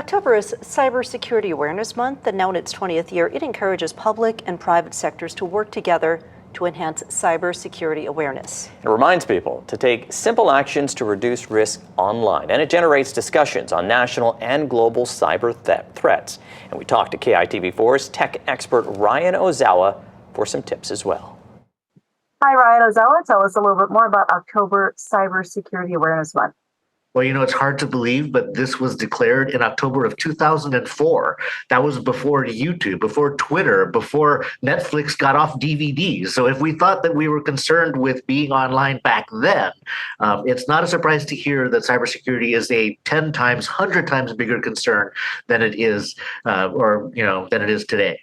October is Cybersecurity Awareness Month, and now in its 20th year, it encourages public and private sectors to work together to enhance cybersecurity awareness. It reminds people to take simple actions to reduce risk online, and it generates discussions on national and global cyber threats. And we talked to KITV4's tech expert Ryan Ozawa for some tips as well. Hi, Ryan Ozawa. Tell us a little bit more about October Cybersecurity Awareness Month. Well, it's hard to believe, but this was declared in October of 2004. That was before YouTube, before Twitter, before Netflix got off DVDs. So if we thought that we were concerned with being online back then, it's not a surprise to hear that cybersecurity is a 10 times, 100 times bigger concern than it is, than it is today.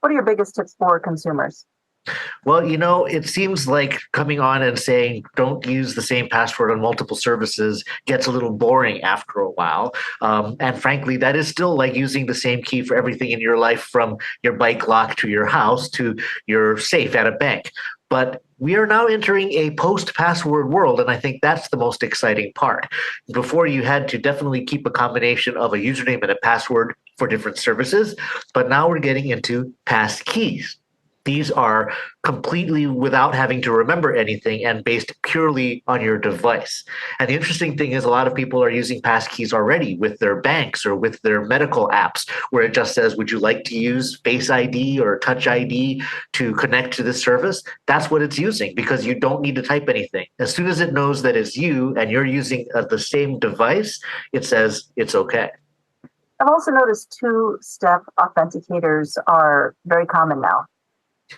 What are your biggest tips for consumers? Well, it seems like coming on and saying don't use the same password on multiple services gets a little boring after a while. And frankly, that is still like using the same key for everything in your life, from your bike lock to your house to your safe at a bank. But we are now entering a post-password world, and I think that's the most exciting part. Before, you had to definitely keep a combination of a username and a password for different services, but now we're getting into pass keys. These are completely without having to remember anything and based purely on your device. And the interesting thing is a lot of people are using passkeys already with their banks or with their medical apps, where it just says, would you like to use Face ID or Touch ID to connect to this service? That's what it's using, because you don't need to type anything. As soon as it knows that it's you and you're using the same device, it says it's okay. I've also noticed two-step authenticators are very common now.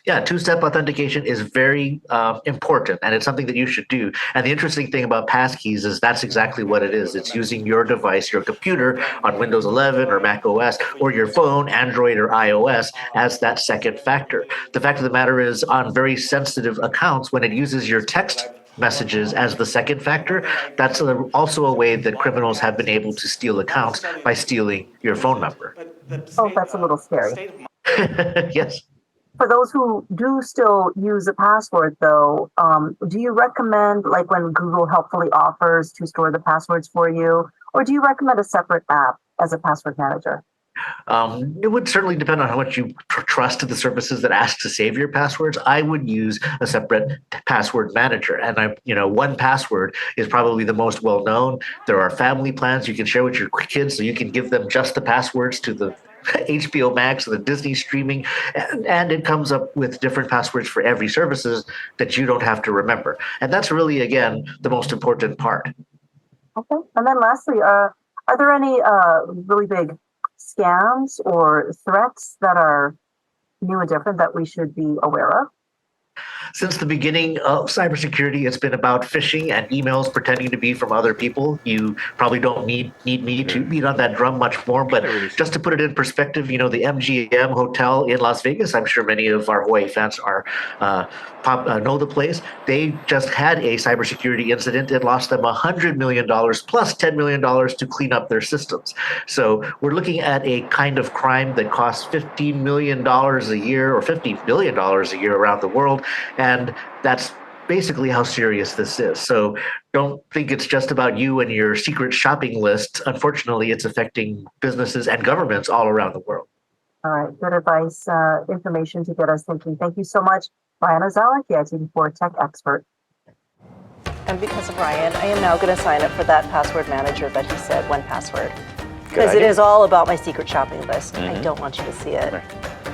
Yeah, two-step authentication is very important, and it's something that you should do. And the interesting thing about passkeys is that's exactly what it is. It's using your device, your computer on Windows 11 or Mac OS, or your phone, Android or iOS, as that second factor. The fact of the matter is, on very sensitive accounts, when it uses your text messages as the second factor, that's also a way that criminals have been able to steal accounts, by stealing your phone number. Oh, that's a little scary. Yes. For those who do still use a password, though, do you recommend, like when Google helpfully offers to store the passwords for you, or do you recommend a separate app as a password manager? It would certainly depend on how much you trust the services that ask to save your passwords. I would use a separate password manager, and 1Password is probably the most well-known. There are family plans you can share with your kids, so you can give them just the passwords to the HBO Max or the Disney streaming, and it comes up with different passwords for every services that you don't have to remember. And that's really, again, the most important part. Okay. And then lastly, are there any really big scams or threats that are new and different that we should be aware of? Since the beginning of cybersecurity, it's been about phishing and emails pretending to be from other people. You probably don't need me to beat on that drum much more, but just to put it in perspective, the MGM Hotel in Las Vegas, I'm sure many of our Hawaii fans know the place. They just had a cybersecurity incident. It lost them $100 million plus $10 million to clean up their systems. So we're looking at a kind of crime that costs $15 million a year or $50 billion a year around the world. And that's basically how serious this is. So don't think it's just about you and your secret shopping list. Unfortunately, it's affecting businesses and governments all around the world. All right, good advice, information to get us thinking. Thank you so much, Ryan Ozawa, KITV4 tech expert. And because of Ryan, I am now going to sign up for that password manager that he said, 1Password. Because it is all about my secret shopping list. I don't want you to see it.